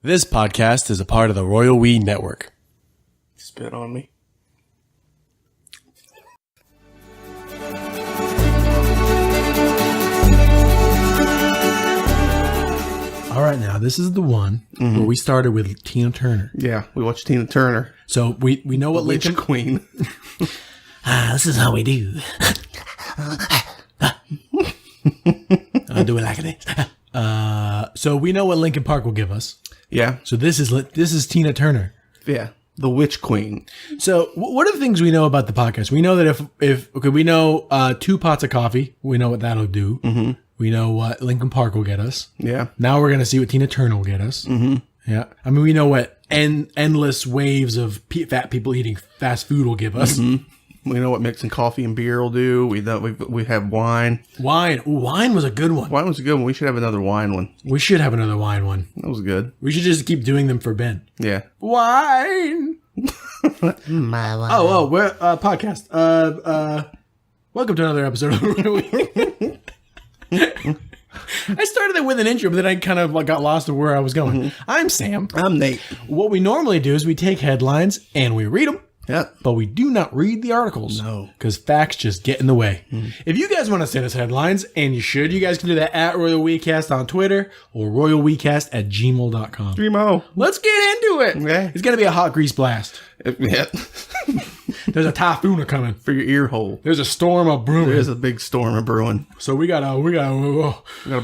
This podcast is a part of the Royal We Network. Spit on me. All right, now this is the one where we started with Tina Turner. Yeah, we watched Tina Turner. So we know what Witch Lincoln Queen. This is how we do. I'll do it like this. So we know what Linkin Park will give us. Yeah, So this is Tina Turner. yeah. The Witch Queen. So what are the things we know about the podcast? We know that if we know 2 pots of coffee, we know what that'll do. Mm-hmm. We know what Linkin Park will get us. Yeah. Now we're gonna see what Tina Turner will get us. Mm-hmm. Yeah, I mean we know what endless waves of fat people eating fast food will give us. Mm-hmm. We know what mixing coffee and beer will do. We have wine. Wine, ooh, wine was a good one. Wine was a good one. We should have another wine one. We should have another wine one. That was good. We should just keep doing them for Ben. Yeah. Wine. My wine. Oh, we're podcast. Welcome to another episode of I started it with an intro, but then I kind of got lost of where I was going. Mm-hmm. I'm Sam. I'm Nate. What we normally do is we take headlines and we read them, Yeah. but we do not read the articles. No. Because facts just get in the way. If you guys want to send us headlines, and you should, you guys can do that at Royal WeCast on Twitter or royalwecast@gmail.com. Primo. Let's get into it. Okay. It's going to be a hot grease blast. Yeah. There's a typhoon coming. For your ear hole. There's a storm of brewing. There is a big storm of brewing. So we gotta We gotta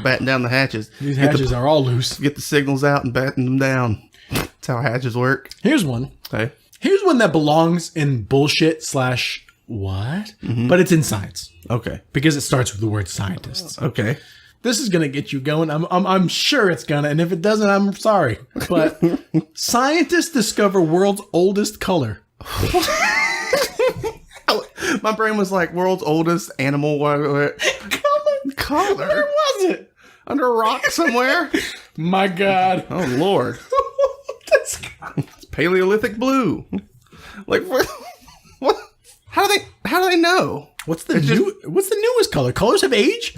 batten down the hatches. these hatches are all loose. Get the signals out and batten them down. That's how hatches work. Here's one. Okay. Here's one that belongs in bullshit / what? But it's in science Okay. because it starts with the word scientists. Okay. This is gonna get you going. I'm sure it's gonna, and if it doesn't, I'm sorry. But scientists discover world's oldest color. My brain was like, world's oldest animal. Color. Where was it? Under a rock somewhere. My God. Oh, Lord. That's- It's Paleolithic blue. Like, what? How do they know? What's the newest color? Colors have age?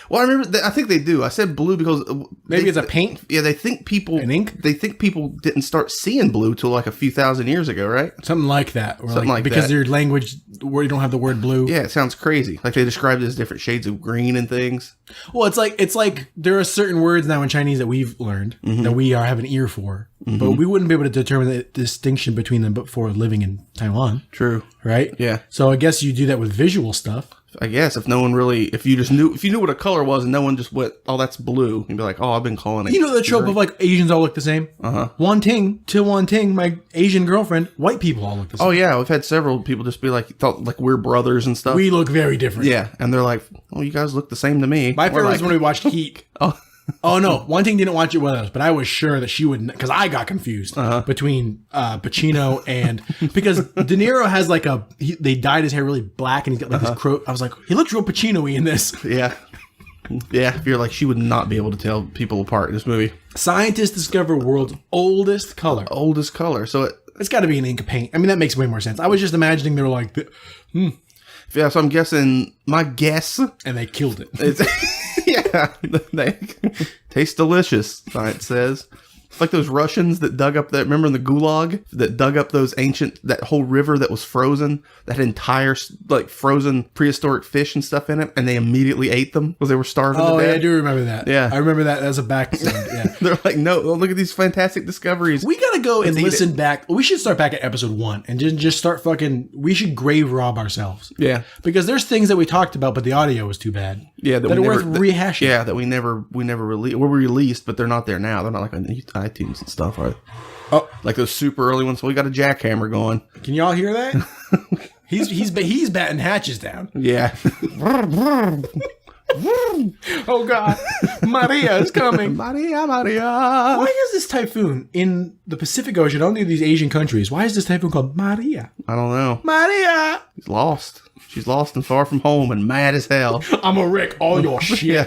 Well, I remember. I think they do. I said blue because Maybe it's a paint? Yeah, they think people An ink? They think people didn't start seeing blue till like a few thousand years ago, right? Something like that. Or Something like because that. their language where you don't have the word blue. Yeah, it sounds crazy. Like they described it as different shades of green and things. Well, it's like there are certain words now in Chinese that we've learned that we have an ear for, but we wouldn't be able to determine the distinction between them before living in Taiwan, True. right? Yeah. So I guess you do that with visual stuff. I guess if no one really, if you knew what a color was and no one just went, oh, that's blue, you'd be like, oh, I've been calling it. You know the trope of like Asians all look the same. Wanting, my Asian girlfriend, white people all look the same. Oh yeah, we've had several people just be like, thought like we're brothers and stuff. We look very different. Yeah, and they're like, oh, you guys look the same to me. My We're favorite was like, when we watched Heat. Oh no, Wanting didn't watch it with us, but I was sure that she would, because I got confused between Pacino and, because De Niro has like they dyed his hair really black and he's got like this crow. I was like, he looks real Pacino-y in this. Yeah. Yeah, I feel like she would not be able to tell people apart in this movie. Scientists discover world's oldest color. Oldest color. So It's got to be an ink paint. I mean, that makes way more sense. I was just imagining they were like, yeah, so I'm guessing, my guess and they killed it. is, yeah, they taste delicious, science says. It's like those Russians that dug up that, remember in the Gulag, that dug up that whole river that was frozen, that had entire, like, frozen prehistoric fish and stuff in it, and they immediately ate them because they were starving Oh, to yeah, death. I do remember that. Yeah. I remember that as a background. Yeah. They're like, no, look at these fantastic discoveries. We gotta go and Let's eat listen back. We should start back at episode 1 and just start fucking. We should grave rob ourselves. Yeah. Because there's things that we talked about, but the audio was too bad. Yeah, that are worth rehashing. Yeah, that we never released. Were released, but they're not there now. They're not like on iTunes and stuff, are they? Oh, Like those super early ones. So we got a jackhammer going. can y'all hear that? he's batting hatches down. Yeah. Oh God, Maria is coming. Maria. Why is this typhoon in the Pacific Ocean, only these Asian countries? Why is this typhoon called Maria? I don't know. Maria, She's lost. She's lost and far from home and mad as hell. I'm gonna wreck all your shit. Yeah.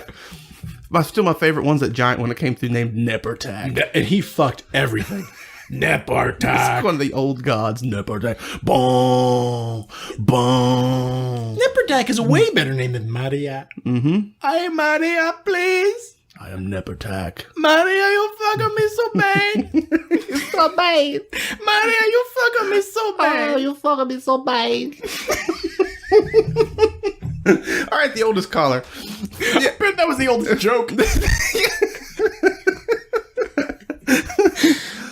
Still my favorite one's that giant one that came through named Nepertak. And he fucked everything. Nepertak. It's one of the old gods, Nepertak. Boom. Boom. Nepertak is a way better name than Maria. Mm-hmm. Hey, Maria, please. I am Nepertak. Maria, you fucking me so bad. so bad. Maria, you fucking me so Oh, you fucking me so bad. All right, the oldest caller. I bet that was the oldest joke.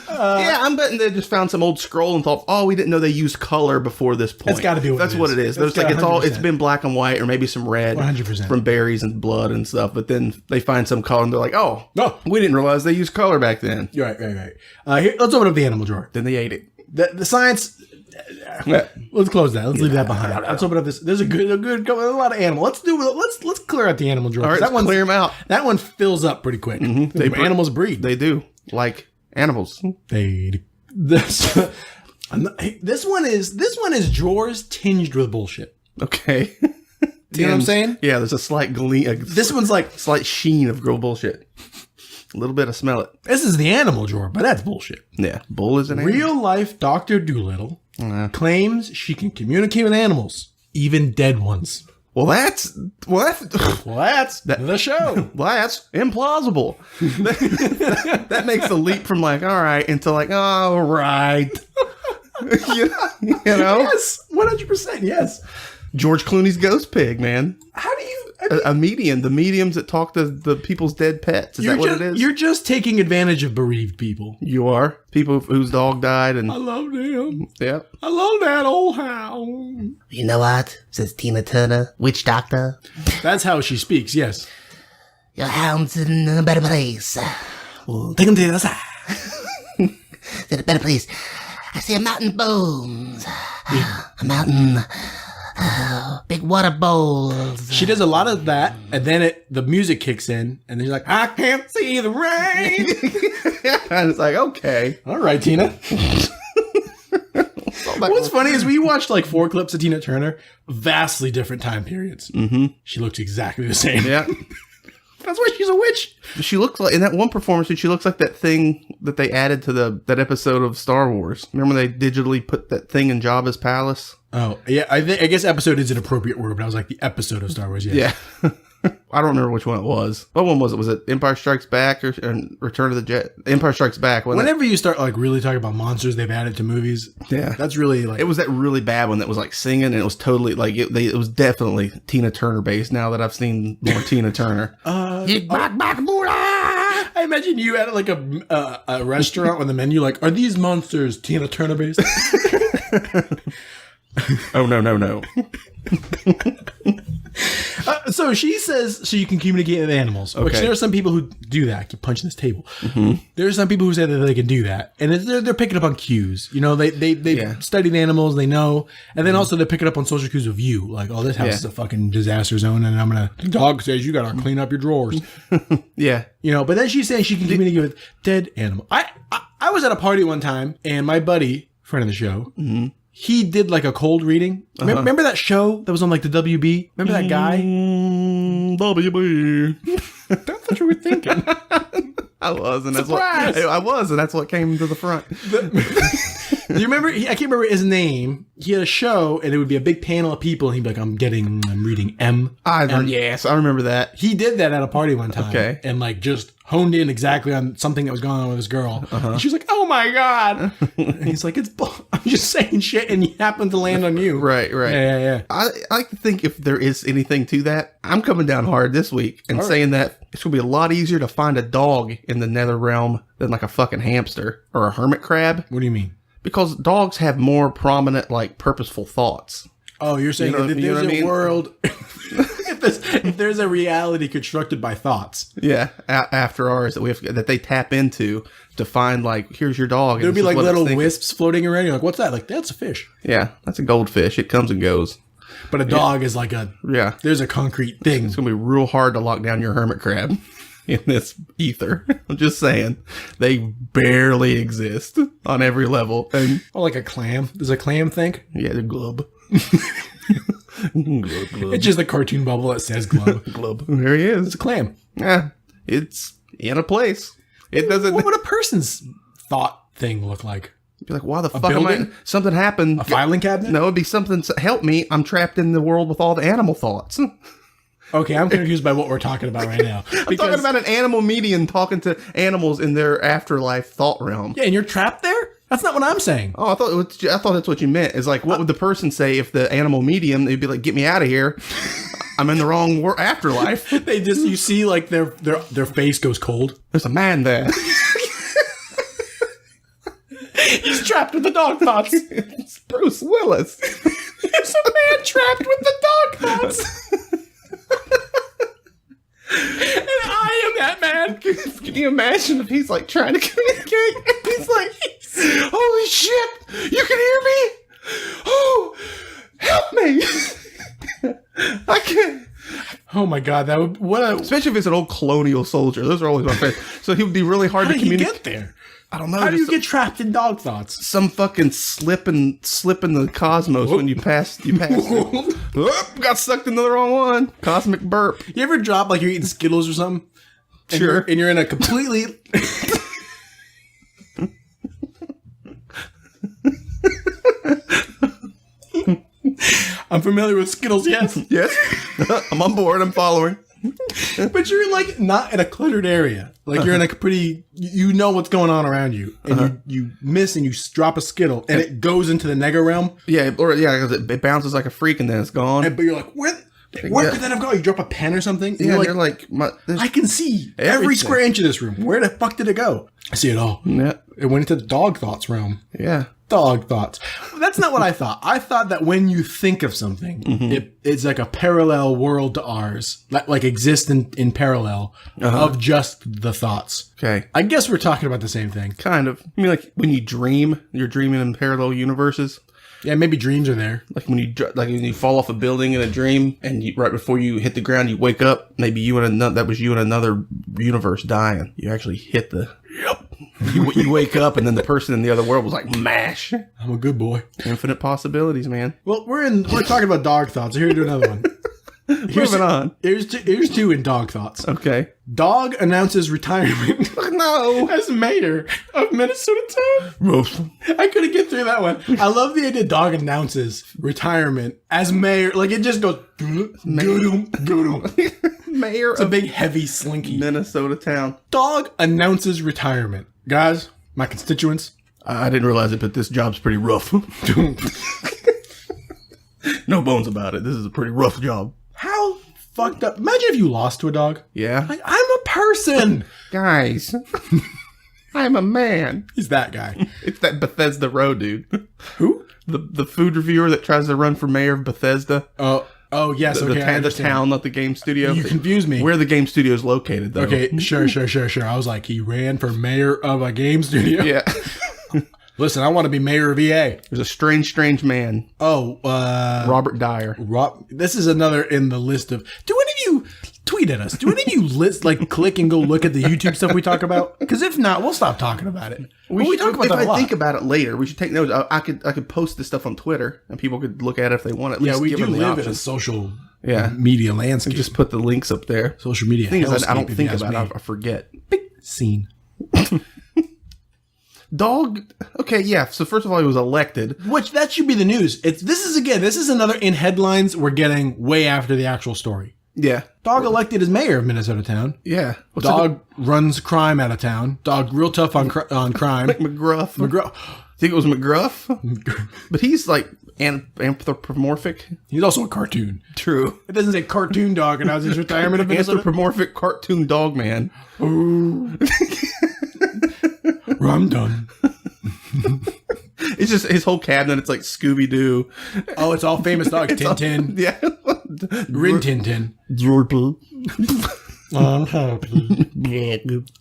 Yeah, I'm betting they just found some old scroll and thought, oh, we didn't know they used color before this point. That's gotta be what That's it what is. it is. That's There's like gotta it's 100%. been black and white or maybe some red 100%. from berries and blood and stuff. But then they find some color and they're like, oh, No. we didn't realize they used color back then. You're right. Here, let's open up the animal drawer. Then they ate it. The science. Yeah. Let's close that. Let's leave that behind. Let's open up this. There's a lot of animal. Let's clear out the animal drawer. All right, That let's clear them out. That one fills up pretty quick. They bre- Animals breed. They do. Like animals. This one is drawers tinged with bullshit. Okay. You know what I'm saying? Yeah, there's a slight gleam. This one's like, Slight sheen of girl bullshit. A little bit of smell it. this is the animal drawer, but that's bullshit. Yeah. Bull is an animal. Real life Dr. Doolittle claims she can communicate with animals, even dead ones. Well, that's Well, that's the show. Well, that's implausible. that makes the leap from like, all right, into like, all right. you know? Yes, 100%. Yes. George Clooney's ghost pig, man. How do you? A medium. The mediums that talk to the people's dead pets. Is that what it is? You're just taking advantage of bereaved people. You are. People whose dog died and, I love them. yeah. I love that old hound. You know what? Says Tina Turner, witch doctor. That's how she speaks. Yes. Your hound's in a better place. Well, take him to the other side. It's in a better place. I see a mountain bones. A mountain. Big water bowls. She does a lot of that, and then the music kicks in, and then she's like, "I can't see the rain." And it's like, okay. All right, Tina. What's funny is we watched like 4 clips of Tina Turner, vastly different time periods. Mm-hmm. She looks exactly the same. Yeah. That's why she's a witch. She looks like, in that one performance, she looks like that thing that they added to that episode of Star Wars. Remember they digitally put that thing in Jabba's palace? Oh, yeah. I guess episode is an appropriate word, but I was like the episode of Star Wars. Yeah. Yeah. I don't remember which one it was. What one was it? Was it Empire Strikes Back or Return of the Jet? Empire Strikes Back. Whenever you start like really talking about monsters they've added to movies, Yeah. that's really like It was that really bad one that was like singing, and it was totally like it was definitely Tina Turner based. Now that I've seen more Tina Turner, I imagine you at like a restaurant on the menu, like, are these monsters Tina Turner based? oh no, So she says, so you can communicate with animals. Which Okay. there are some people who do that. I keep punching this table. There are some people who say that they can do that, and they're picking up on cues. You know, they Yeah. studied animals, they know, and then also they're picking up on social cues of you. Like, oh, this house Yeah. is a fucking disaster zone, and the dog says you gotta clean up your drawers. yeah, You know, but then she's saying she can communicate with dead animal. I was at a party one time, and my buddy, friend of the show, he did like a cold reading. Remember that show that was on like the WB? Remember that guy? WB. That's what you were thinking. I was, and Surprise! that's what came to the front. Do you remember? I can't remember his name. He had a show, and it would be a big panel of people, and he'd be like, I'm reading M. Yes, I remember that. He did that at a party one time. Okay. And like just honed in exactly on something that was going on with this girl. And she was like, oh my God. And he's like, I'm just saying shit, and he happened to land on you. Right. Yeah. I like to think if there is anything to that, I'm coming down hard this week and saying that it's going to be a lot easier to find a dog in the nether realm than like a fucking hamster or a hermit crab. What do you mean? Because dogs have more prominent, like, purposeful thoughts. Oh, you're saying You know- that you know there's what I a mean? world, if there's a reality constructed by thoughts. Yeah, after ours that they tap into to find, like, here's your dog. and There'd be this is like what it's little thinking. wisps floating around. You're like, what's that? Like, that's a fish. Yeah, that's a goldfish. It comes and goes. But a dog is like Yeah. there's a concrete thing. It's going to be real hard to lock down your hermit crab in this ether. I'm just saying. They barely exist on every level. And Oh, like a clam. Does a clam think? yeah, the glub. glub. It's just a cartoon bubble that says glub. Glub. There he is. It's a clam. Yeah, it's in a place. It doesn't What would a person's thought thing look like? be like, why the fuck am I? building? Something happened. A filing cabinet? No, it'd be something. Help me! I'm trapped in the world with all the animal thoughts. Okay, I'm confused by what we're talking about right now. I'm talking about an animal medium talking to animals in their afterlife thought realm. Yeah, and you're trapped there? That's not what I'm saying. Oh, I thought that's what you meant. Is like, what would the person say if the animal medium? They'd be like, "Get me out of here! I'm in the wrong afterlife." They just, you see, like their face goes cold. There's a man there. He's trapped with the dog thoughts. It's Bruce Willis. There's a man trapped with the dog thoughts. And I am that man. Can you imagine if he's like trying to communicate? And he's like, "Holy shit! You can hear me? Oh, help me! I can't." Oh my god, that would Especially if it's an old colonial soldier. Those are always my favorite. So he would be really hard how to do you communicate. get there? I don't know. How do you just get trapped in dog thoughts? some fucking slip in the cosmos when you pass. Oh, got sucked into the wrong one. Cosmic burp. You ever drop like you're eating Skittles or something? And Sure. you're in a completely. I'm familiar with Skittles, yes. Yes, I'm on board. I'm following. But you're like not in a cluttered area. Like you're in a pretty, you know what's going on around you. And you miss and you drop a Skittle and it goes into the nega realm. Yeah, because it bounces like a freak and then it's gone. But you're like, where could that have gone? You drop a pen or something? And Yeah, you're like, there's- I can see every Everything. square inch of this room. Where the fuck did it go? I see it all. yeah, It went into the dog thoughts realm. yeah. Dog thoughts. That's not what I thought. I thought that when you think of something, it's like a parallel world to ours, like exists in parallel of just the thoughts. Okay, I guess we're talking about the same thing. kind of. I mean, like when you dream, you're dreaming in parallel universes. Yeah, maybe dreams are there. Like when you fall off a building in a dream, and right before you hit the ground, you wake up. Maybe that was you in another universe dying. You actually hit the. Yep. You wake up, and then the person in the other world was like, "Mash." I'm a good boy. Infinite possibilities, man. Well, we're talking about dog thoughts. Here, do another one. Moving on. Here's two in dog thoughts. Okay. Dog announces retirement No. as mayor of Minnesota Town. I couldn't get through that one. I love the idea dog announces retirement as mayor. Like it just goes, go. Mayor It's a of big, heavy slinky. Minnesota Town. Dog announces retirement. Guys, my constituents. I didn't realize it, but this job's pretty rough. No bones about it. This is a pretty rough job. How fucked up. Imagine if you lost to a dog. Yeah. Like, I'm a person. Guys, I'm a man. He's that guy. It's that Bethesda Row dude. Who? The food reviewer that tries to run for mayor of Bethesda. Oh, yes. The, Okay, I the understand. town, not the game studio. You confused me. Where the game studio is located, though. Okay, sure. I was like, he ran for mayor of a game studio. Yeah. Listen, I want to be mayor of EA. There's a strange man. Oh, Robert Dyer. This is another in the list of. Do any of you tweet at us? Do any of you click and go look at the YouTube stuff we talk about? Because if not, we'll stop talking about it. We talk about if that a I lot. think about it later, we should take notes. I could post this stuff on Twitter, and people could look at it if they want. At least we give do them the live in option. a social Yeah. media landscape. Just put the links up there. Social media. The thing is, I hellscape, don't if think you ask about me. it. I forget. Scene. Dog. Okay, yeah. So first of all, he was elected. Which that should be the news. This is another in headlines we're getting way after the actual story. Yeah. Dog elected as mayor of Minnesota Town. Yeah. What's Dog runs crime out of town. Dog real tough on crime. McGruff. Think it was McGruff? But he's like anthropomorphic. He's also a cartoon. True. It doesn't say cartoon dog and how's his retirement of Minnesota. Anthropomorphic cartoon dog man. Ooh. I'm done. It's just his whole cabinet. It's like Scooby Doo. Oh, it's all famous dogs. Tintin. Yeah. Rin Tintin.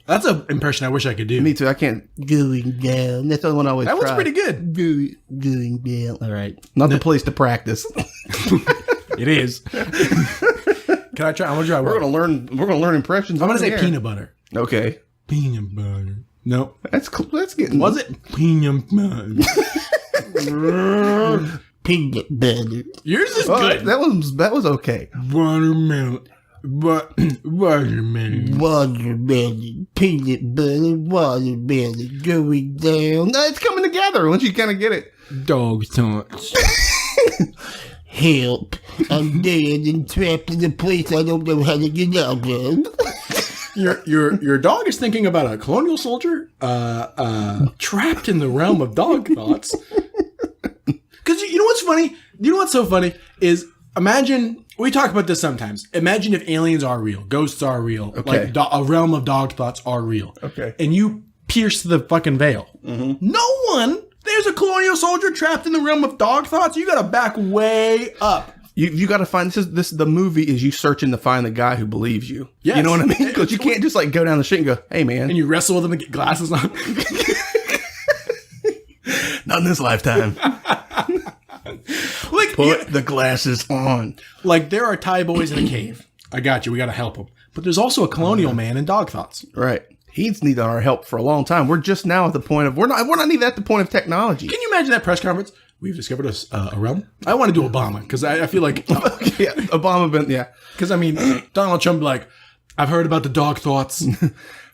That's an impression I wish I could do. Me too. I can't. Going down. That's the only one I always That was try. pretty good. Going down. All right. Not the place to practice. It is. Can I try? I'm gonna try. We're gonna learn impressions. I'm gonna on say the air. peanut butter. Okay. Peanut butter. No. That's getting. Was it peanut butter? Peanut butter. Yours is Oh, good. that was okay. Watermelon. Watermelon. Watermelon. Peanut butter. Watermelon. Going down. No, it's coming together once you kind of get it. Dog thoughts. Help. I'm dead and trapped in a place I don't know how to get out of. Your dog is thinking about a colonial soldier trapped in the realm of dog thoughts. Because you know what's funny? You know what's so funny is imagine, we talk about this sometimes. Imagine if aliens are real, ghosts are real, Okay. like a realm of dog thoughts are real. Okay. And you pierce the fucking veil. No one, there's a colonial soldier trapped in the realm of dog thoughts. You got to back way up. You got to find this. The movie is you searching to find the guy who believes you. Yes. You know what I mean? Because you can't just like go down the street and go, "Hey, man, And you wrestle with them and get glasses on. not in this lifetime." Like, Put the glasses on. like there are Thai boys in a cave. I got you. We got to help them. But there's also a colonial man in dog thoughts. Right. He's needed our help for a long time. We're just now at the point of we're not even at the point of technology. Can you imagine that press conference? We've discovered a realm. I want to do Obama because I feel like Yeah, Obama been because I mean Donald Trump like I've heard about the dog thoughts.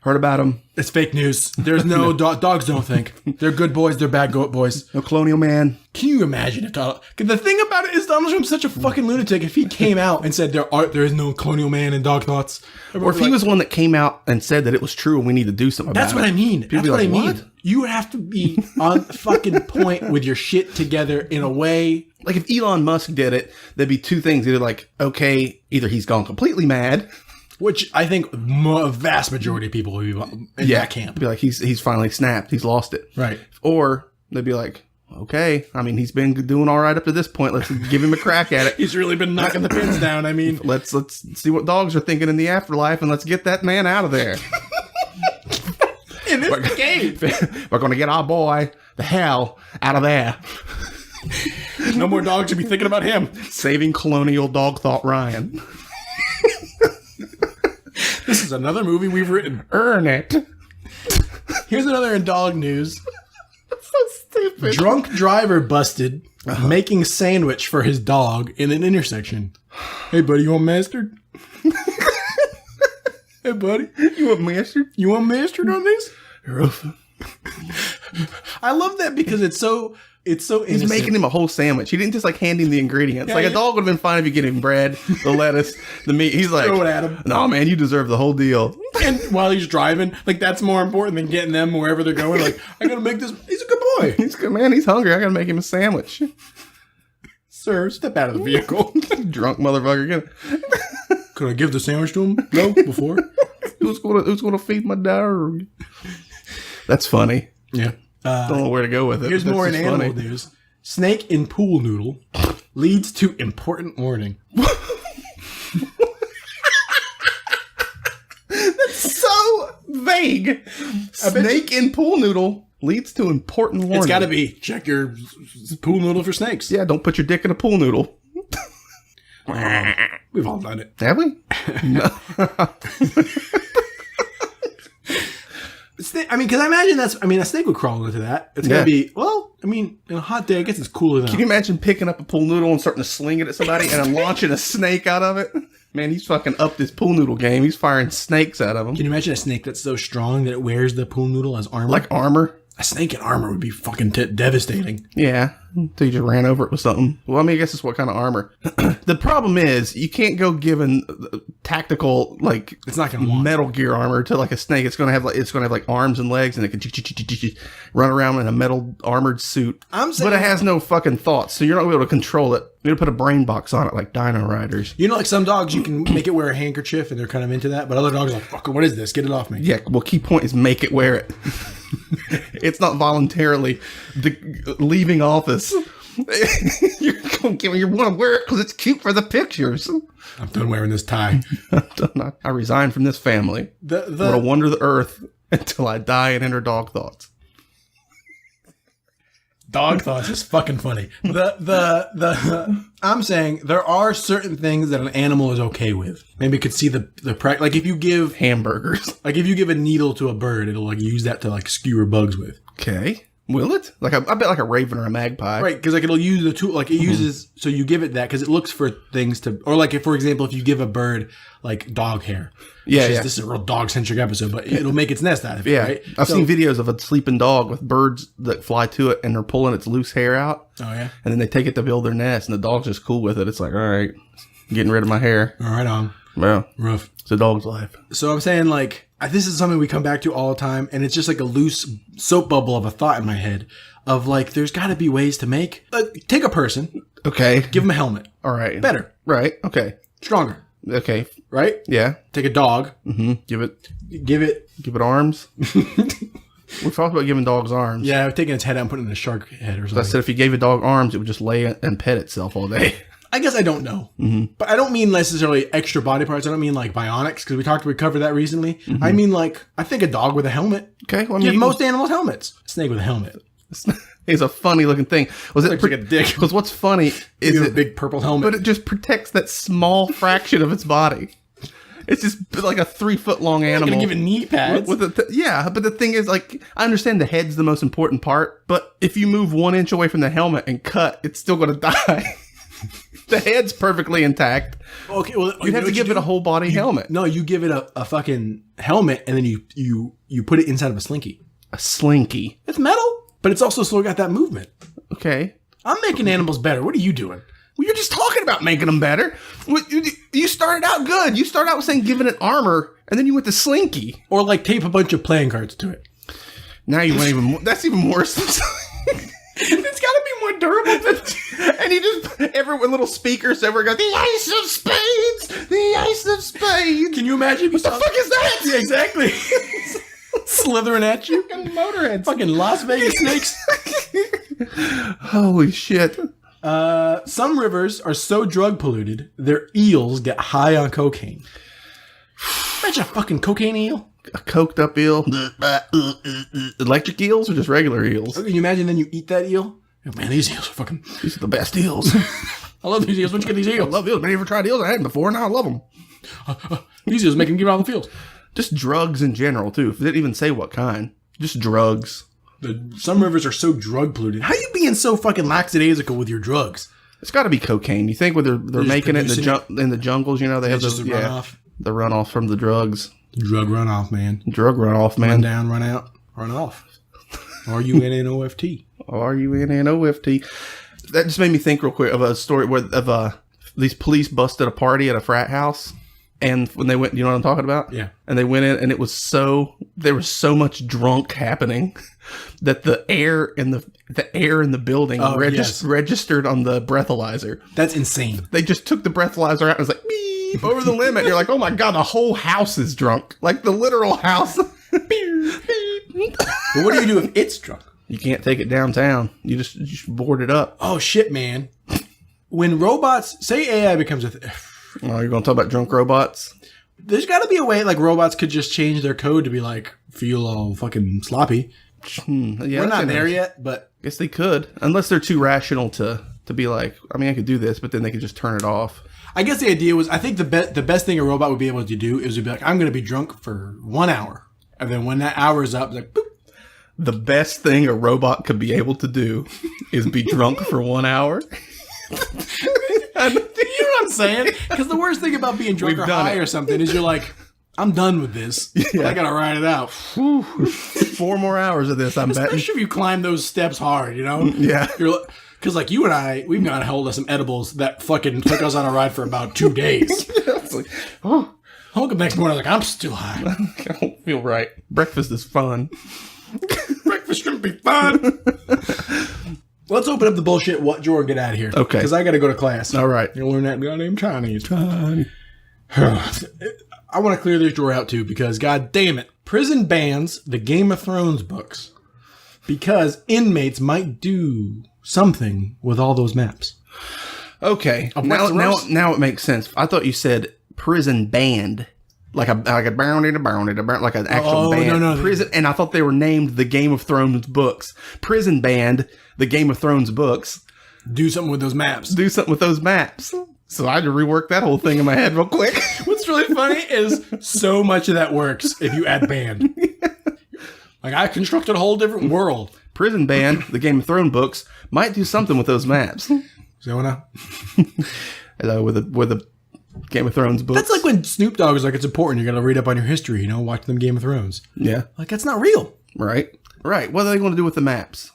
heard about him. It's fake news. There's no dogs don't think they're good boys. They're bad goat boys. No colonial man. Can you imagine if Donald? Cause the thing about it is Donald Trump's such a fucking lunatic. If he came out and said there is no colonial man in dog thoughts, Or if he was one that came out and said that it was true and we need to do something about that's it. what I mean. People That's be what I like, mean. "What?" You would have to be on fucking point with your shit together in a way. Like if Elon Musk did it, there'd be two things. Either like, okay, either he's gone completely mad. Which I think a vast majority of people would be in that camp. Be like, he's finally snapped. He's lost it. Right. Or they'd be like, okay, I mean, he's been doing all right up to this point. Let's give him a crack at it. He's really been knocking the pins down. I mean, Let's see what dogs are thinking in the afterlife, and let's get that man out of there. in this cave. We're going to get our boy the hell out of there. No more dogs should be thinking about him. Saving colonial dog thought Ryan. This is another movie we've written. Earn it. Here's another in dog news. So stupid. Drunk driver busted making sandwich for his dog in an intersection. Hey, buddy, you want mustard? Hey, buddy, You want mustard? you want mustard on this? Rough. I love that because it's so innocent. He's making him a whole sandwich. He didn't just like hand him the ingredients. Yeah, like yeah. a dog would have been fine if you get him bread, the lettuce, the meat. He's like, Throw it at him. no, man, you deserve the whole deal. And while he's driving, like that's more important than getting them wherever they're going. Like, I gotta make this. He's a good boy. He's good, man. He's hungry. I gotta make him a sandwich. Sir, step out of the vehicle. Drunk motherfucker. Could I give the sandwich to him? No, before. Who's gonna feed my dog? That's funny. Yeah. Don't know where to go with it. Here's but that's more in just animal funny. news. Snake in pool noodle leads to important warning. So vague. Snake in pool noodle leads to important warning. It's got to be check your pool noodle for snakes. Yeah, don't put your dick in a pool noodle. We've all done it. Have we? No. I mean, because I imagine a snake would crawl into that. It's going to be, well, I mean, in a hot day, I guess it's cooler than Can you imagine picking up a pool noodle and starting to sling it at somebody and then launching a snake out of it? Man, he's fucking upped his pool noodle game. He's firing snakes out of them. Can you imagine a snake that's so strong that it wears the pool noodle as armor? Like armor? A snake in armor would be fucking devastating. Yeah. So you just ran over it with something. Well, I mean, I guess it's what kind of armor. The problem is you can't go giving tactical like It's not going to want. Metal Gear armor to like a snake. It's gonna have like arms and legs, and it can run around in a metal armored suit. I'm saying- but it has no fucking thoughts, so you're not gonna be able to control it. You're gonna put a brain box on it like Dino Riders. You know, like some dogs, you can make it wear a handkerchief and they're kind of into that. But other dogs are like, fuck, what is this? Get it off me. Yeah. Well, key point is make it wear it. It's not voluntarily leaving office. You're going to want to wear it because it's cute for the pictures. I'm done wearing this tie. I resigned from this family. I'm going to wander the earth until I die and enter dog thoughts. Dog thoughts is fucking funny. I'm saying there are certain things that an animal is okay with. Maybe you could see the like if you give Hamburgers. a needle to a bird, it'll like use that to like skewer bugs with. Okay. Will it? Like I bet like a raven or a magpie. Right, because like it'll use the tool, like it uses. So you give it that because it looks for things to, or like if, for example, if you give a bird like dog hair. Yeah, which is- yeah. This is a real dog centric episode, but it'll make its nest out of it. Yeah. Right? I've So- seen videos of a sleeping dog with birds that fly to it and they're pulling its loose hair out. Oh yeah. And then they take it to build their nest and the dog's just cool with it. It's like, all right, getting rid of my hair. All right, on. Yeah. Rough. It's a dog's life. So I'm saying, like, this is something we come back to all the time, and it's just like a loose soap bubble of a thought in my head of, like, there's got to be ways to make... take a person. Okay. Give him a helmet. All right. Better. Right. Okay. Stronger. Okay. Right? Yeah. Take a dog. Mm-hmm. Give it arms. We've talked about giving dogs arms. Yeah, taking its head out and putting it in a shark head or something. I said if you gave a dog arms, it would just lay and pet itself all day. I guess I don't know. Mm-hmm. But I don't mean necessarily extra body parts. I don't mean like bionics, because we covered that recently. Mm-hmm. I mean, like, I think a dog with a helmet. Okay. Well, I mean, give most animals helmets. A snake with a helmet. It's a funny looking thing. Was it like a dick? Because what's funny is a big purple helmet. But it just protects that small fraction of its body. It's just like a 3 foot long animal. Gonna give it knee pads. But the thing is, like, I understand the head's the most important part, but if you move 1 inch away from the helmet and cut, it's still going to die. The head's perfectly intact. Okay, well, you'd have to give it a whole body helmet. No, you give it a fucking helmet, and then you put it inside of a slinky. A slinky. It's metal, but it's also still got that movement. Okay. I'm making animals better. What are you doing? Well, you're just talking about making them better. You started out good. You started out with saying giving it armor, and then you went to slinky. Or like tape a bunch of playing cards to it. Now you went even more. That's even worse than it's got to be more durable than... And he just, everyone, little speakers everywhere go, the Ace of Spades! The Ace of Spades! Can you imagine? What the fuck is that? Yeah, exactly. Slithering at you. Fucking motorheads. Fucking Las Vegas snakes. Holy shit. Some rivers are so drug polluted, their eels get high on cocaine. Imagine a fucking cocaine eel. A coked up eel. Electric eels or just regular eels? Can you imagine then you eat that eel? Oh, man, these eels are fucking... These are the best eels. I love these eels. Where'd you get these eels? I love eels. I never tried eels. I had them before. Now I love them. These eels make them give out in the fields. Just drugs in general, too. They didn't even say what kind. Just drugs. Some rivers are so drug polluted. How you being so fucking lackadaisical with your drugs? It's got to be cocaine. You think when they're making it in the jungles, you know, they have just the runoff? The runoff from the drugs. Drug runoff, man. Drug runoff, man. Run down, run out, run off. RUNNOFT. RUNNOFT. That just made me think real quick of a story of these police busted a party at a frat house. And when they went, you know what I'm talking about? Yeah. And they went in, and there was so much drunk happening that the air in the building registered on the breathalyzer. That's insane. They just took the breathalyzer out and it was like, beep, over the limit. And you're like, oh my God, the whole house is drunk. Like the literal house. Beep, beep. But what do you do if it's drunk? You can't take it downtown. You just board it up. Oh shit, man. When robots, say AI becomes Oh, you're going to talk about drunk robots? There's got to be a way, like, robots could just change their code to be, like, feel all fucking sloppy. Yeah, we're not there yet, but... I guess they could. Unless they're too rational to be like, I mean, I could do this, but then they could just turn it off. I guess the idea was, I think the best thing a robot would be able to do is to be like, I'm going to be drunk for 1 hour. And then when that hour is up, it's like, boop. The best thing a robot could be able to do is be drunk for 1 hour. You know what I'm saying? Because the worst thing about being drunk or high or something is you're like, I'm done with this. Yeah. I gotta ride it out. 4 more hours of this, I'm betting. Especially if you climb those steps hard, you know? Yeah. Because like you and I, we've got a hold of some edibles that fucking took us on a ride for about 2 days. Like, oh. I woke up next morning, like, I'm still high. I don't feel right. Breakfast is fun. Breakfast shouldn't be fun. Let's open up the bullshit what drawer and get out of here. Okay. Because I got to go to class. All right. You'll learn that goddamn Chinese. I want to clear this drawer out too because, god damn it, prison bans the Game of Thrones books because inmates might do something with all those maps. Okay. Now it makes sense. I thought you said prison band. Like an actual band. No. Prison, and I thought they were named the Game of Thrones books. Prison band, the Game of Thrones books. Do something with those maps. Do something with those maps. So I had to rework that whole thing in my head real quick. What's really funny is so much of that works if you add band. Like I constructed a whole different world. Prison band, the Game of Thrones books, might do something with those maps. So now, with the Game of Thrones books. That's like when Snoop Dogg is like, it's important. You got to read up on your history, you know, watch them Game of Thrones. Yeah. Like, that's not real. Right. What are they going to do with the maps?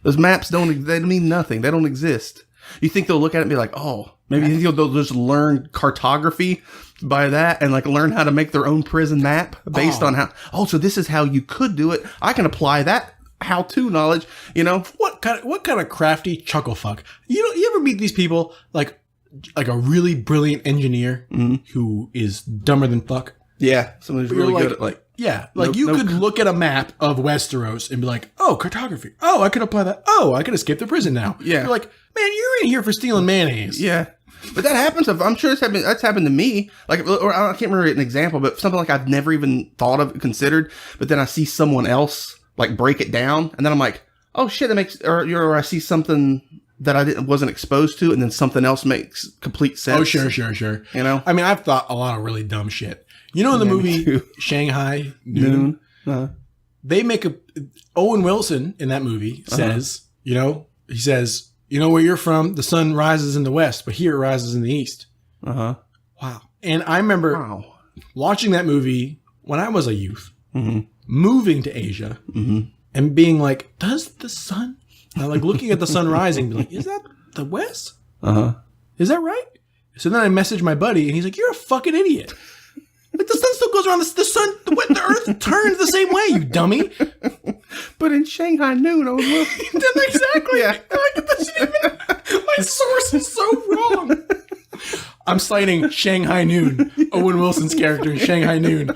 Those maps they mean nothing. They don't exist. You think they'll look at it and be like, oh, maybe they'll just learn cartography by that and like learn how to make their own prison map based on how. Oh, so this is how you could do it. I can apply that how-to knowledge. You know What kind of crafty chuckle fuck? You ever meet these people like a really brilliant engineer who is dumber than fuck? Yeah, someone who's really good at like. Yeah, like you could look at a map of Westeros and be like, oh, cartography. Oh, I could apply that. Oh, I could escape the prison now. Yeah. You're like, man, you're in here for stealing mayonnaise. Yeah. But that happens. I'm sure that's happened to me. Like, or I can't remember an example, but something like I've never even thought of, considered. But then I see someone else like break it down, and then I'm like, oh shit, that makes. Or I see something that I wasn't exposed to, and then something else makes complete sense. Oh, sure. You know, I mean, I've thought a lot of really dumb shit. You know, in the movie Shanghai Noon, they make Owen Wilson in that movie says, he says, you know where you're from, the sun rises in the west, but here it rises in the east. Wow. And I remember watching that movie when I was a youth, moving to Asia, and being like, does the sun, like looking at the sun rising, be like, is that the west? Is that right? So then I messaged my buddy, and he's like, you're a fucking idiot. Like, the sun still goes around the earth turns the same way, you dummy. But in Shanghai Noon, Exactly. Yeah. My source is so wrong. I'm citing Shanghai Noon, Owen Wilson's character in Shanghai Noon.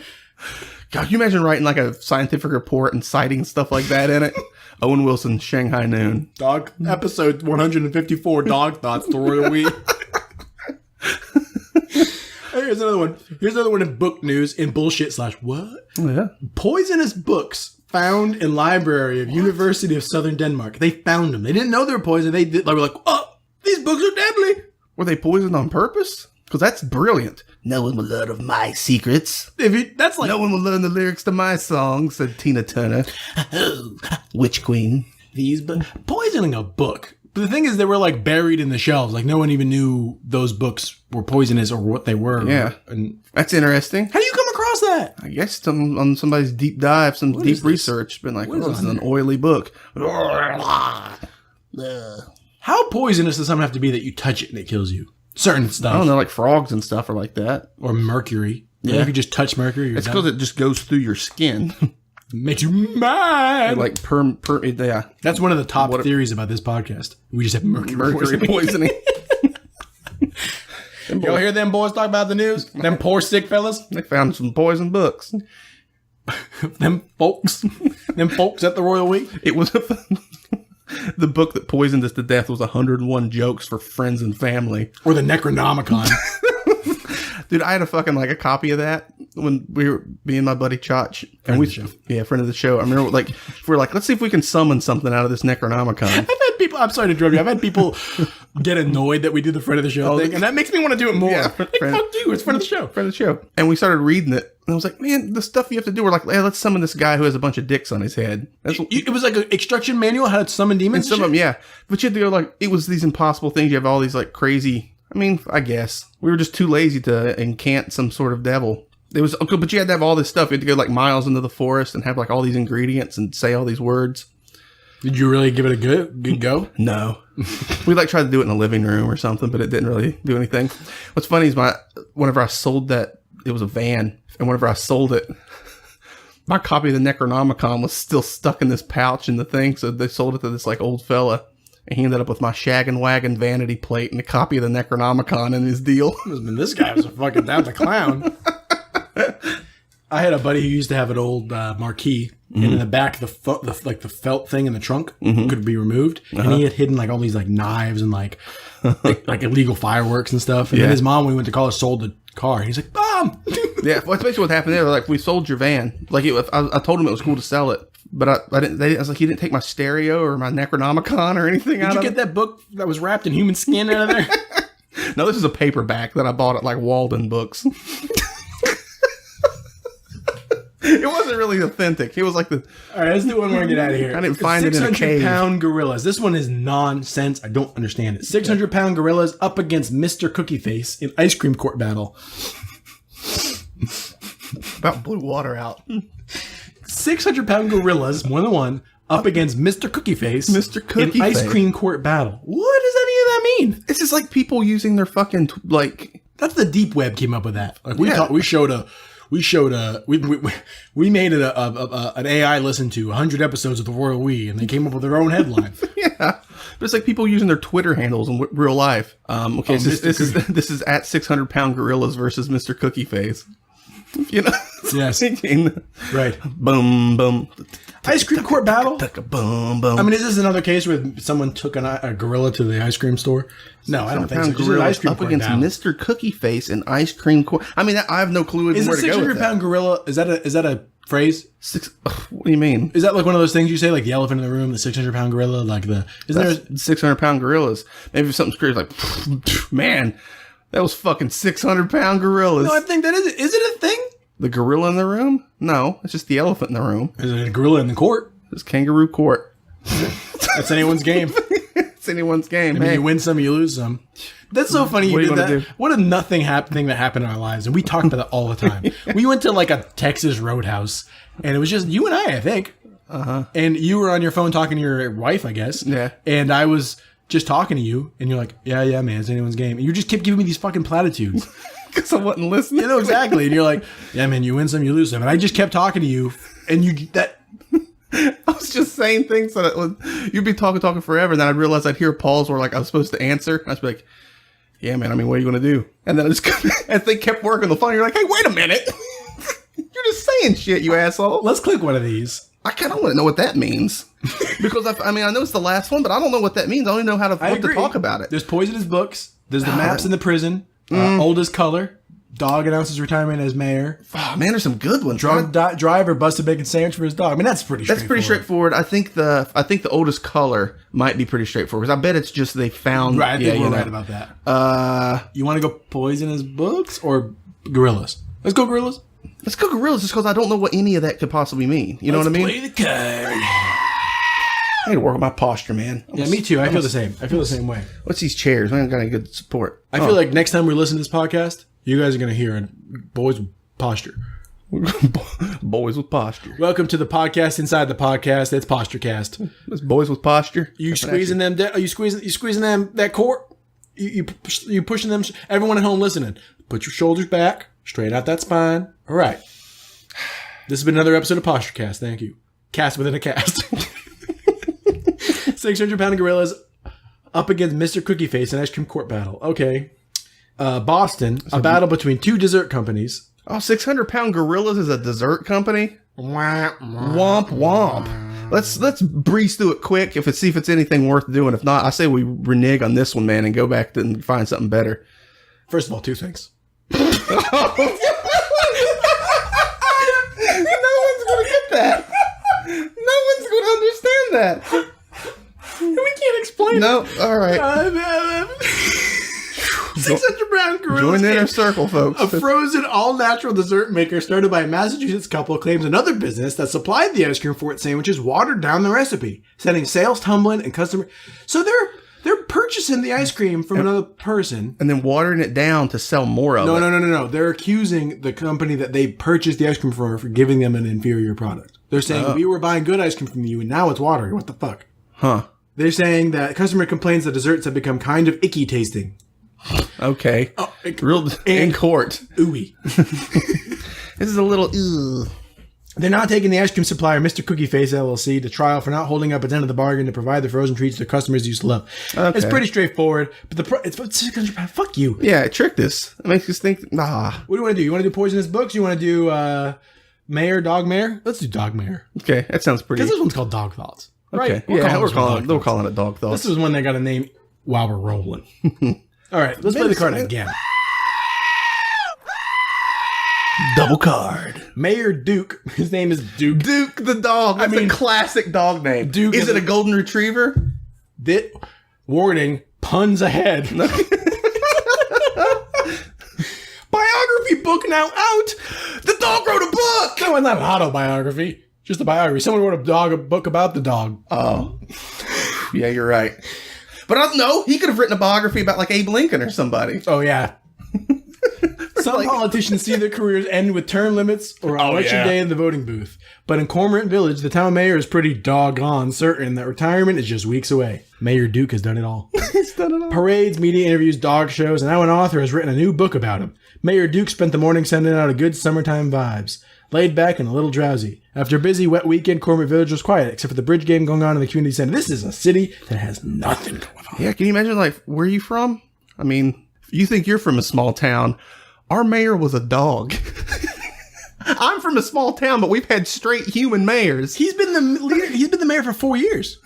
God, can you imagine writing like a scientific report and citing stuff like that in it? Owen Wilson, Shanghai Noon. Dog, episode 154, Dog Thoughts, the Royal We. Here's another one in book news in bullshit / what? Yeah. Poisonous books found in library of University of Southern Denmark. They found them. They didn't know they were poisoned. They were like, oh, these books are deadly. Were they poisoned on purpose? Because that's brilliant. No one will learn of my secrets. That's like No one will learn the lyrics to my song, said Tina Turner. Witch Queen. Poisoning a book. But the thing is, they were like buried in the shelves. Like no one even knew those books were poisonous or what they were. Yeah. And That's interesting. how do you come across that? I guess on somebody's deep dive, some deep research, been like, this is an oily book. How poisonous does something have to be that you touch it and it kills you? Certain stuff. I don't know, like frogs and stuff are like that. Or mercury. Yeah. If you just touch mercury, you're It's done. because it just goes through your skin. Makes you mad. Like yeah. That's one of the top theories about this podcast. We just have mercury poisoning. Y'all hear them boys talk about the news? Them poor sick fellas? They found some poison books. Them folks at the Royal Week? It was the book that poisoned us to death was 101 jokes for friends and family. Or the Necronomicon. Dude, I had a copy of that when me and my buddy Chotch. Friend of the show. Yeah, friend of the show. I remember we're like, let's see if we can summon something out of this Necronomicon. I've had people, I'm sorry to interrupt you, I've had people get annoyed that we do the friend of the show thing, and that makes me want to do it more. Yeah, fuck you, it's friend of the show. Friend of the show. And we started reading it. And I was like, man, the stuff you have to do. We're like, hey, let's summon this guy who has a bunch of dicks on his head. It was like an instruction manual how to summon demons? And some of them, yeah. But you had to go like, it was these impossible things. You have all these like crazy, I guess. We were just too lazy to incant some sort of devil. It was, but you had to have all this stuff. You had to go like miles into the forest and have like all these ingredients and say all these words. Did you really give it a good go? No. We tried to do it in a living room or something, but it didn't really do anything. What's funny is whenever I sold that, it was a van, and whenever I sold it, my copy of the Necronomicon was still stuck in this pouch in the thing, so they sold it to this like old fella, and he ended up with my Shaggin' Wagon vanity plate and a copy of the Necronomicon in his deal. This guy was a fucking down the clown. I had a buddy who used to have an old marquee, and in the back, the felt thing in the trunk could be removed, and he had hidden like all these like knives and like illegal fireworks and stuff. And then his mom, when we went to college, sold the car. He's like, Mom! Yeah, well, that's basically what happened there. Like, we sold your van. Like, I told him it was cool to sell it, but I didn't. I was like, you didn't take my stereo or my Necronomicon or anything out of it. Did you get that book that was wrapped in human skin out of there? No, this is a paperback that I bought at like Walden Books. It wasn't really authentic. It was like All right, let's do one more and get out of here. I didn't find it in a cave. 600-pound gorillas. This one is nonsense. I don't understand it. 600-pound gorillas up against Mr. Cookie Face in ice cream court battle. About blew water out. 600-pound gorillas, more than one, up against Mr. Cookie Face. Mr. Cookie in ice Face. cream court battle. What does any of that mean? This is like people using their fucking That's the deep web came up with that. Like we Yeah. we made an AI listen to 100 episodes of the Royal We, and they came up with their own headline. Yeah, but it's like people using their Twitter handles in real life. Okay, Oh, this is at 600-pound gorillas versus Mr. Cookie Face. You know, Yes. Right. Boom, boom, Ice cream court battle. boom, boom. I mean, is this another case where someone took a gorilla to the ice cream store? No, I don't think so. Just an Gorilla ice cream up court against battle. Mr. Cookie Face and ice cream court. I mean, I have no clue Is where a to go with 600-pound gorilla? Is that a phrase? What do you mean? Is that like one of those things you say, like the elephant in the room, the 600-pound gorilla, like the? Isn't there? 600-pound gorillas. Maybe if something screams like, man, that was fucking 600-pound gorillas. No, I think that is it. Is it a thing? The gorilla in the room? No, it's just the elephant in the room. Is it a gorilla in the court? It's kangaroo court. That's anyone's game. It's anyone's game. I mean, Hey, you win some, you lose some. That's so funny. What You do you did wanna that. do? What a nothing thing that happened in our lives, and we talk about that all the time. We went to like a Texas roadhouse, and it was just you and I think. And you were on your phone talking to your wife, I guess. Yeah. And I was just talking to you, and you're like, "Yeah, man, it's anyone's game." And you just kept giving me these fucking platitudes. because I wasn't listening. You know exactly. And you're like, "Yeah, man, you win some, you lose some." And I just kept talking to you, and I was just saying things that you'd be talking forever, and then I'd realize I'd hear a pause where like I was supposed to answer. I'd be like, "Yeah, man. I mean, what are you going to do?" And then I just as they kept working the phone, you're like, "Hey, wait a minute! You're just saying shit, you asshole." let's click one of these. I kind of want to know what that means because I mean I know it's the last one, but I don't know what that means. I don't even know how to what to talk about it. There's poisonous books. There's the maps in the prison. Oldest color. Dog announces retirement as mayor. Oh man, there's some good ones. Drunk driver busts a bacon sandwich for his dog. I mean, that's pretty. That's pretty straightforward. I think the oldest color might be pretty straightforward because I bet it's just they found. Right, I think we're you know. right about that. You want to go poisonous books or gorillas? Let's go gorillas. Let's go gorillas just because I don't know what any of that could possibly mean. You know what I mean? Play the card. I need to work on my posture, man. Yeah, me too. I feel the same. I feel the same way. What's these chairs? We ain't got any good support. I feel like next time we listen to this podcast, you guys are going to hear a boys with posture. Boys with posture. Welcome to the podcast inside the podcast. It's PostureCast. It's boys with posture. You squeezing them? Are you squeezing them that core? You pushing them? Everyone at home listening, put your shoulders back, straight out that spine. All right. This has been another episode of PostureCast. Thank you. Cast within a cast. 600-pound gorillas up against Mr. Cookie Face in ice cream court battle. Okay. Boston, a battle between two dessert companies. Oh, 600-pound gorillas is a dessert company. Womp womp. Let's breeze through it quick. See if it's anything worth doing. If not, I say we renege on this one, man, and go back and find something better. First of all, two things. No one's gonna get that. No one's gonna understand that. We can't explain No, all right. 600-pound gorillas. Join the inner game. circle, folks. A frozen, all-natural dessert maker started by a Massachusetts couple claims another business that supplied the ice cream for its sandwiches watered down the recipe, sending sales tumbling and customer. So they're purchasing the ice cream from another person. And then watering it down to sell more of it. No. They're accusing the company that they purchased the ice cream from for giving them an inferior product. They're saying, we were buying good ice cream from you, and now it's watery. What the fuck? Huh. They're saying that customer complains that desserts have become kind of icky tasting. Okay. Real in court. Ooey. This is a little. Ugh. They're not taking the ice cream supplier, Mr. Cookie Face LLC, to trial for not holding up its end of the bargain to provide the frozen treats their customers used to love. Okay. It's pretty straightforward, but it's about 600 pounds. Fuck you. Yeah, it tricked us. It makes us think. Nah. What do you want to do? You want to do poisonous books? You want to do mayor, dog mayor? Let's do dog mayor. Okay, that sounds pretty. Because this one's called Dog Thoughts. Right? Okay. Yeah, we're Dog calling it dog thoughts. This is one that got a name while we're rolling. All right, let's play the card again. Double card. Mayor Duke. His name is Duke. Duke the dog. That's a classic dog name. Duke is it a golden retriever? Warning, puns ahead. Biography book now out. The dog wrote a book. No, it's not an autobiography. Just a biography. Someone wrote a book about the dog. Oh. Yeah, you're right. But I don't know. He could have written a biography about like Abe Lincoln or somebody. Oh, yeah. The Some politicians see their careers end with term limits or on election day in the voting booth. But in Cormorant Village, the town mayor is pretty doggone certain that retirement is just weeks away. Mayor Duke has done it all. He's done it all. Parades, media interviews, dog shows, and now an author has written a new book about him. Mayor Duke spent the morning sending out a good summertime vibes. Laid back and a little drowsy. After a busy, wet weekend, Cormorant Village was quiet, except for the bridge game going on in the community center. This is a city that has nothing going on. Yeah, can you imagine, like, where are you from? I mean, you think you're from a small town. Our mayor was a dog. I'm from a small town, but we've had straight human mayors. He's been the leader. He's been the mayor for 4 years.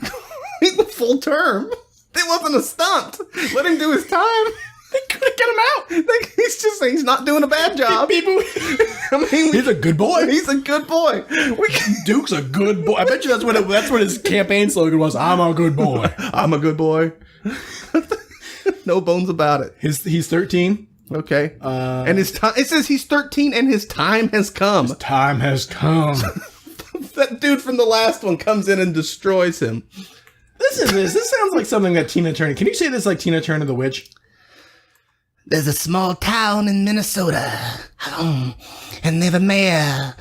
Full term. It wasn't a stunt. Let him do his time. They could have got him out. He's not doing a bad job. People, I mean, he's a good boy. He's a good boy. Duke's a good boy. I bet you that's what his campaign slogan was. I'm a good boy. I'm a good boy. No bones about it. He's 13. Okay. And his time. It says he's 13 and his time has come. His time has come. That dude from the last one comes in and destroys him. This sounds like something that Tina Turner. Can you say this like Tina Turner the Witch? There's a small town in Minnesota, and they have a mayor.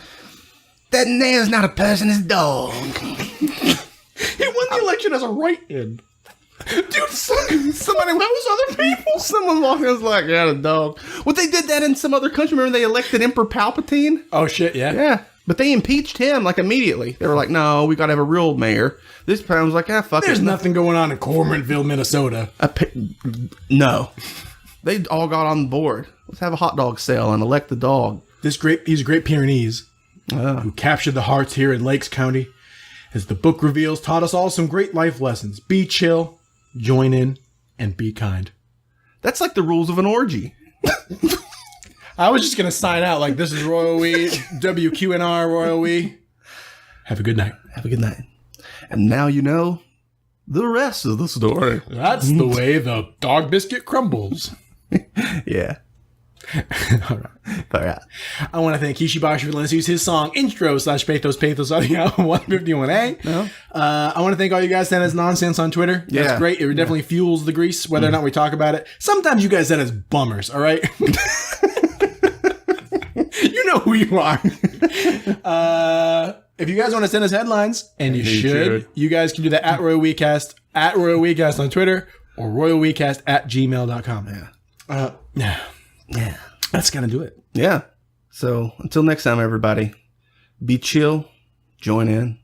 That mayor's not a person, it's a dog. He won the election as a write-in. Dude, somebody, that was other people. Someone walking was like, yeah, the dog. Well, they did that in some other country. Remember they elected Emperor Palpatine? Oh, shit, yeah? Yeah. But they impeached him, like, immediately. They were like, no, we got to have a real mayor. This town was like, fuck it. There's nothing going on in Cormorantville, Minnesota. No. They all got on board. Let's have a hot dog sale and elect the dog. He's a great Pyrenees who captured the hearts here in Lakes County. As the book reveals, taught us all some great life lessons. Be chill, join in, and be kind. That's like the rules of an orgy. I was just going to sign out like this is Royal We, WQNR Royal We. Have a good night. Have a good night. And now you know the rest of the story. That's the way the dog biscuit crumbles. Yeah. All right. I want to thank Kishibashi for letting us use his song intro / Pathos on the album 151A. No. I want to thank all you guys sent us nonsense on Twitter. Yeah. That's great. It definitely fuels the grease, whether or not we talk about it. Sometimes you guys send us bummers, all right? You know who you are. If you guys want to send us headlines, and you should, you guys can do that at Royal WeCast on Twitter, or royalwecast@gmail.com. Yeah. That's going to do it. Yeah. So until next time, everybody, be chill, join in,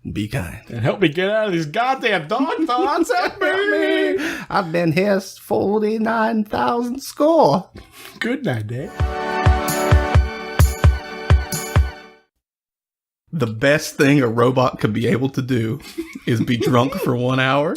and be kind. And help me get out of these goddamn dog thoughts. Help me. I've been here 49,000 score. Good night, Dave. The best thing a robot could be able to do is be drunk for 1 hour.